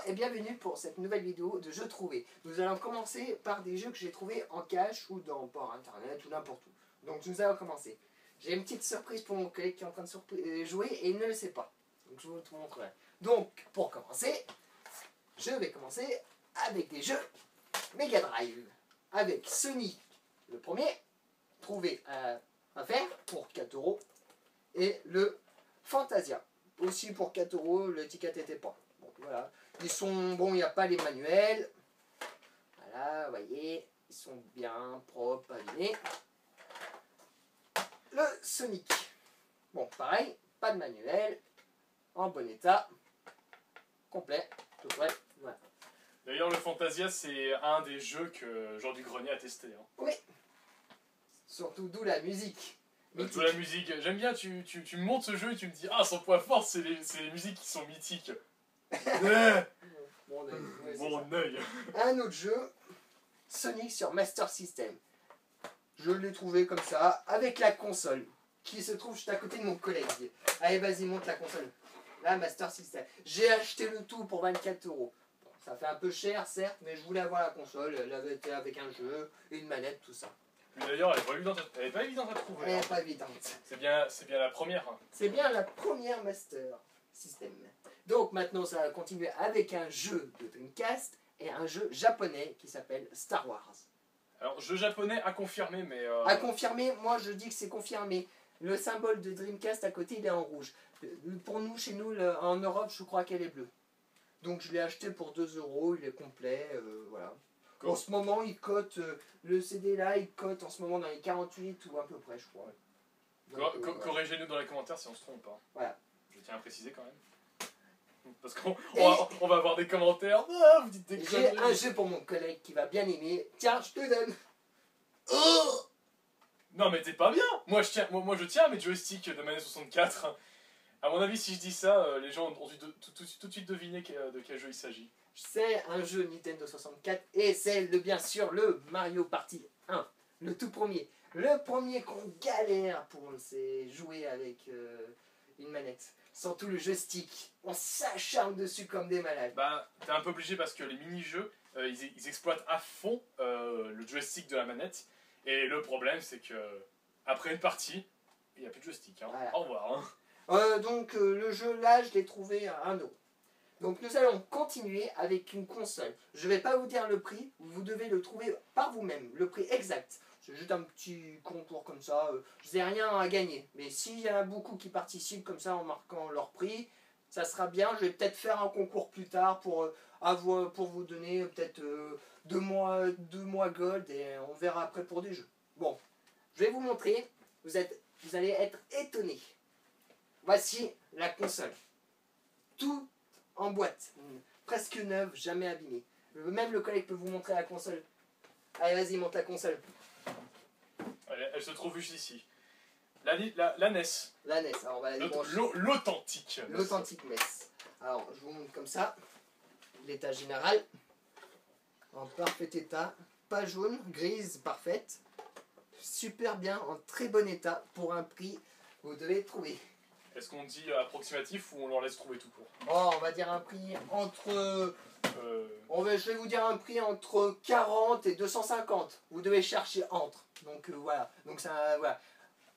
et bienvenue pour cette nouvelle vidéo de jeux trouvés. Nous allons commencer par des jeux que j'ai trouvés en cache ou dans port internet ou n'importe où. Donc nous allons commencer. J'ai une petite surprise pour mon collègue qui est en train de jouer et il ne le sait pas. Donc je vous le montrerai. Donc pour commencer, je vais commencer avec des jeux Mega Drive. Avec Sonic, le premier, trouvé à faire pour 4 €. Et le Fantasia, aussi pour 4 €, le ticket n'était pas. Bon, voilà. Ils sont bons, il n'y a pas les manuels. Voilà, vous voyez, ils sont bien propres, abîmés. Le Sonic. Bon, pareil, pas de manuel, en bon état, complet, tout prêt, voilà. D'ailleurs, le Fantasia, c'est un des jeux que Jean du Grenier a testé. Hein. Oui, surtout d'où la musique. D'où la musique. J'aime bien, tu me montres ce jeu et tu me dis, ah, son point fort, c'est les musiques qui sont mythiques. Mon œil. Ouais, Mon œil. Un autre jeu, Sonic sur Master System. Je l'ai trouvé comme ça, avec la console, qui se trouve juste à côté de mon collègue. Allez, vas-y, monte la console. Là, Master System. J'ai acheté le tout pour 24 €. Bon, ça fait un peu cher, certes, mais je voulais avoir la console. Elle avait été avec un jeu, une manette, tout ça. D'ailleurs, elle est pas évidente à trouver. Elle Hein. n'est pas évidente. C'est bien la première. Hein. C'est bien la première Master System. Donc maintenant, ça va continuer avec un jeu de Dreamcast et un jeu japonais qui s'appelle Star Wars. Alors, jeu japonais à confirmer, mais... À confirmer, moi je dis que c'est confirmé. Le symbole de Dreamcast à côté, il est en rouge. Pour nous, chez nous, en Europe, je crois qu'elle est bleue. Donc je l'ai acheté pour 2 €, il est complet, voilà. Cool. En ce moment, il cote, le CD là, il cote en ce moment dans les 48 ou à peu près, je crois. Donc, Corrigez-nous dans les commentaires si on se trompe. Hein. Voilà. Je tiens à préciser quand même. Parce qu'on va avoir des commentaires. Ah, vous dites des J'ai conneries. un jeu pour mon collègue qui va bien aimer. Tiens, je te donne. Oh! Non mais t'es pas bien. Moi je tiens à mes joysticks de manette 64. À mon avis, si je dis ça, les gens ont tout de suite deviné de quel jeu il s'agit. C'est un jeu Nintendo 64 et c'est bien sûr le Mario Party 1. Le tout premier. Le premier qu'on galère pour jouer avec une manette. Surtout le joystick. On s'acharne dessus comme des malades. Bah, t'es un peu obligé parce que les mini-jeux, ils exploitent à fond le joystick de la manette. Et le problème, c'est que après une partie, il n'y a plus de joystick. Hein. Voilà. Au revoir. Hein. Donc le jeu là, je l'ai trouvé à 1 €. Donc nous allons continuer avec une console. Je ne vais pas vous dire le prix, vous devez le trouver par vous-même, le prix exact. C'est juste un petit concours comme ça, je n'ai rien à gagner. Mais s'il y en a beaucoup qui participent comme ça en marquant leur prix, ça sera bien. Je vais peut-être faire un concours plus tard pour vous donner peut-être 2 mois gold et on verra après pour des jeux. Bon, je vais vous montrer, vous allez être étonnés. Voici la console. Tout en boîte, presque neuve, jamais abîmée. Même le collègue peut vous montrer la console. Allez, vas-y, monte la console. Elle se trouve juste ici. La NES. La NES, alors on va la débrancher. L'authentique. L'authentique NES. Alors, je vous montre comme ça. L'état général. En parfait état. Pas jaune, grise, parfaite. Super bien, en très bon état. Pour un prix, vous devez trouver. Est-ce qu'on dit approximatif ou on leur laisse trouver tout court? Oh, on va dire un prix entre... je vais vous dire un prix entre 40 et 250. Vous devez chercher entre. Donc voilà. Donc ça, voilà.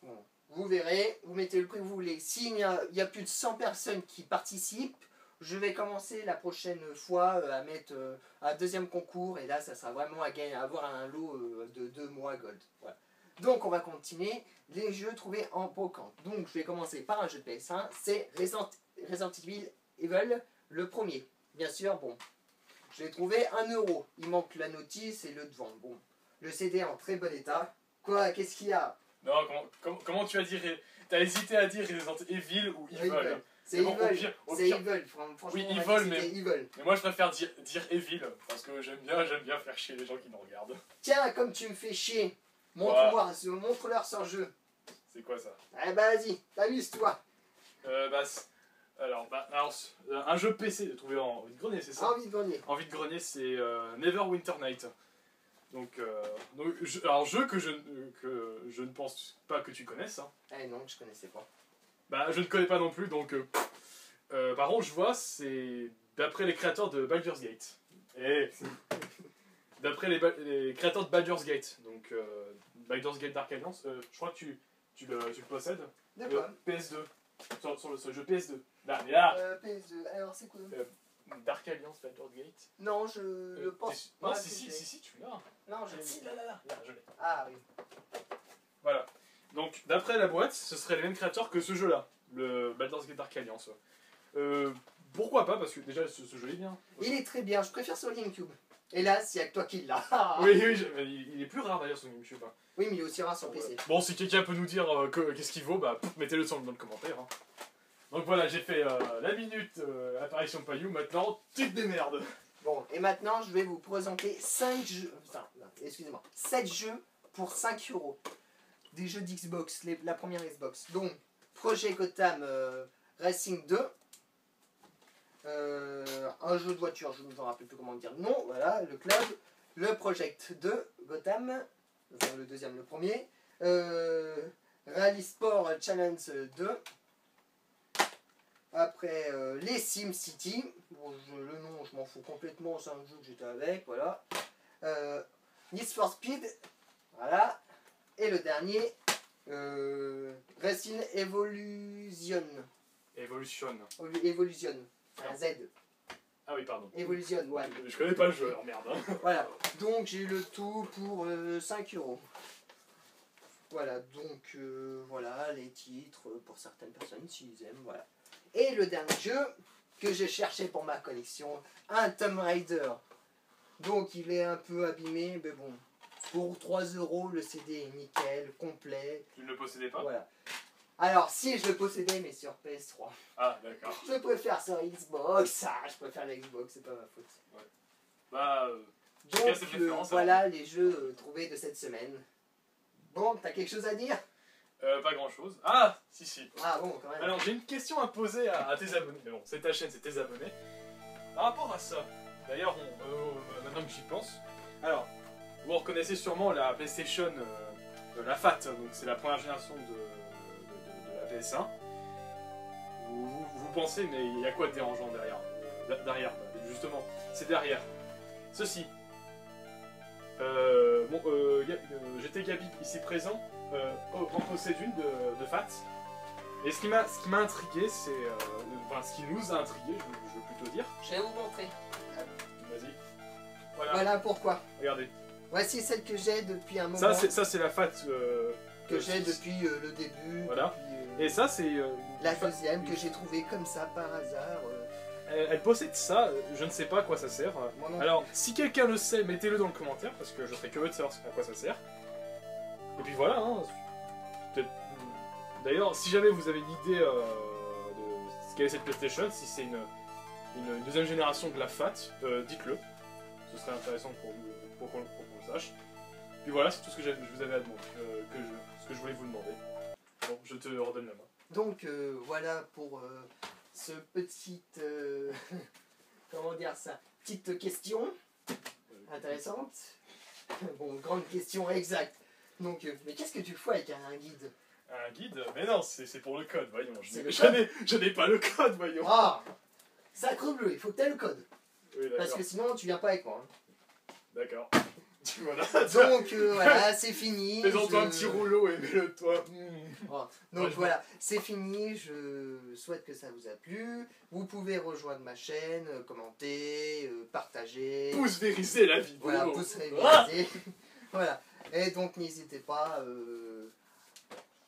Bon. Vous verrez, vous mettez le prix que vous voulez. S'il y a plus de 100 personnes qui participent, je vais commencer la prochaine fois à mettre un deuxième concours. Et là, ça sera vraiment à gagner, à avoir un lot de 2 mois gold. Voilà. Donc on va continuer les jeux trouvés en brocante. Donc je vais commencer par un jeu de PS1, c'est Resident Evil, le premier. Bien sûr, bon, je l'ai trouvé 1 €. Il manque la notice et le devant. Bon, le CD en très bon état. Quoi, qu'est-ce qu'il y a? Non, comment tu as dit... T'as hésité à dire Resident Evil ou Evil. C'est bon, Evil, c'est Evil, franchement. Oui, Evil, mais moi je préfère dire Evil, parce que j'aime bien faire chier les gens qui nous regardent. Tiens, comme tu me fais chier, montre-leur ce jeu. C'est quoi ça? Eh bah vas-y, t'amuse-toi. Alors, un jeu PC trouvé en vide-grenier, c'est ça? En vide-grenier. En vide-grenier, c'est Neverwinter Night. Alors, jeu que je ne pense pas que tu connaisses. Hein. Eh non, je connaissais pas. Bah, je ne connais pas non plus, donc... par contre, je vois, c'est d'après les créateurs de Baldur's Gate. Et d'après les créateurs de Baldur's Gate, donc Baldur's Gate Dark Alliance, je crois que tu le possèdes. D'accord. PS2. Sur le jeu PS2. Là. PS2, alors c'est quoi Dark Alliance Baldur's Gate. Non, je le pense pas. Non, si, tu l'as. Non, je l'ai. Si, là, je l'ai. Ah oui. Voilà. Donc, d'après la boîte, ce serait les mêmes créateurs que ce jeu-là, le Baldur's Gate Dark Alliance. Pourquoi pas, parce que déjà, ce jeu est bien. Il est très bien, je préfère sur GameCube. Hélas, il n'y a que toi qui l'as. Oui, il est plus rare d'ailleurs sur GameCube. Hein. Oui, mais il est aussi rare sur PC. Bon, si quelqu'un peut nous dire qu'est-ce qu'il vaut, bah mettez-le dans le commentaire. Hein. Donc voilà, j'ai fait la minute apparition Payou, maintenant, tu te démerdes. Bon, et maintenant, je vais vous présenter 5 jeux, enfin, excusez-moi, 7 jeux pour 5 €. Des jeux d'Xbox, la première Xbox. Donc, Project Gotham Racing 2. Un jeu de voiture, je ne me rappelle plus comment dire. Non, voilà, le club. Le Project 2, Gotham. Enfin, le deuxième, le premier. Rally Sport Challenge 2. Après, les SimCity. Bon, le nom, je m'en fous complètement, c'est un jeu que j'étais avec, voilà. Need for Speed, voilà. Et le dernier, Racing Evolution. Evolution. Evolution, un Z. Ah oui, pardon. Evolution, ouais. Je connais pas le jeu, oh merde. Hein. Voilà, donc j'ai eu le tout pour 5 €. Voilà, donc voilà les titres pour certaines personnes s'ils aiment, voilà. Et le dernier jeu que j'ai cherché pour ma collection, un Tomb Raider. Donc il est un peu abîmé, mais bon, pour 3 € le CD est nickel, complet. Tu ne le possédais pas? Voilà. Alors si je le possédais, mais sur PS3. Ah d'accord. Je préfère sur Xbox, je préfère la Xbox, c'est pas ma faute. Ouais. Bah, donc voilà les jeux trouvés de cette semaine. Bon, t'as quelque chose à dire? Pas grand chose. Ah, si. Ah bon, quand même. Alors, j'ai une question à poser à tes abonnés. Mais bon, c'est ta chaîne, c'est tes abonnés. Par rapport à ça, d'ailleurs, maintenant que j'y pense, alors, vous reconnaissez sûrement la PlayStation, la FAT, donc c'est la première génération de la PS1. Vous pensez, mais il y a quoi de dérangeant derrière? Justement, c'est derrière. Ceci. J'étais Gabi, ici présent, en possède une de FAT. Et ce qui m'a intrigué, c'est... enfin, ce qui nous a intrigué, je veux plutôt dire. Je vais vous montrer. Vas-y. Voilà pourquoi. Regardez. Voici celle que j'ai depuis un moment. Ça c'est la FAT que j'ai depuis le début. Voilà. Depuis, et ça c'est... la deuxième que j'ai trouvée comme ça par hasard. Elle possède ça, je ne sais pas à quoi ça sert. Alors, si quelqu'un le sait, mettez-le dans le commentaire, parce que je serais curieux de savoir à quoi ça sert. Et puis voilà, hein. D'ailleurs, si jamais vous avez une idée de ce qu'est cette PlayStation, si c'est une deuxième génération de la FAT, dites-le. Ce serait intéressant pour qu'on le sache. Puis voilà, c'est tout ce que je vous avais à demander, ce que je voulais vous demander. Bon, je te redonne la main. Donc voilà pour ce petit... comment dire ça? Petite question intéressante. Bon, grande question exacte. Donc, mais qu'est-ce que tu fais avec un guide? Un guide? Mais non, c'est pour le code, voyons. Je n'ai pas le code, voyons. Ah! Sacre bleu, il faut que tu aies le code. Oui, parce que sinon, tu viens pas avec moi. Hein. D'accord. Voilà. Donc, voilà, c'est fini. Fais-en-toi un petit rouleau et mets-le toi. Oh. Donc voilà, c'est fini. Je souhaite que ça vous a plu. Vous pouvez rejoindre ma chaîne, commenter, partager. Pouce-vériser la vidéo. Voilà, pouce-vériser. Voilà. Et donc, n'hésitez pas...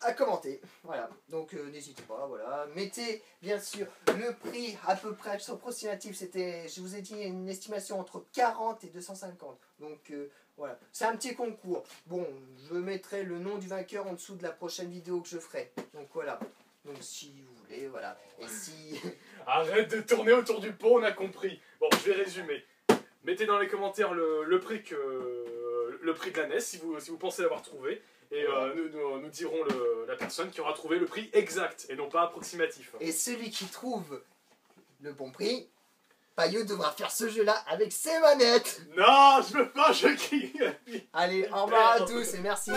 à commenter, voilà, donc n'hésitez pas, voilà, mettez bien sûr le prix à peu près approximatif, c'était, je vous ai dit, une estimation entre 40 et 250, donc voilà, c'est un petit concours, bon, je mettrai le nom du vainqueur en dessous de la prochaine vidéo que je ferai, donc voilà, donc si vous voulez, voilà, et si... Arrête de tourner autour du pot, on a compris. Bon, je vais résumer, mettez dans les commentaires le prix de la NES, si vous pensez l'avoir trouvé. Et nous dirons la personne qui aura trouvé le prix exact et non pas approximatif. Et celui qui trouve le bon prix, Payou devra faire ce jeu-là avec ses manettes. Non, je veux pas, je crie. Allez, au revoir à tous et merci.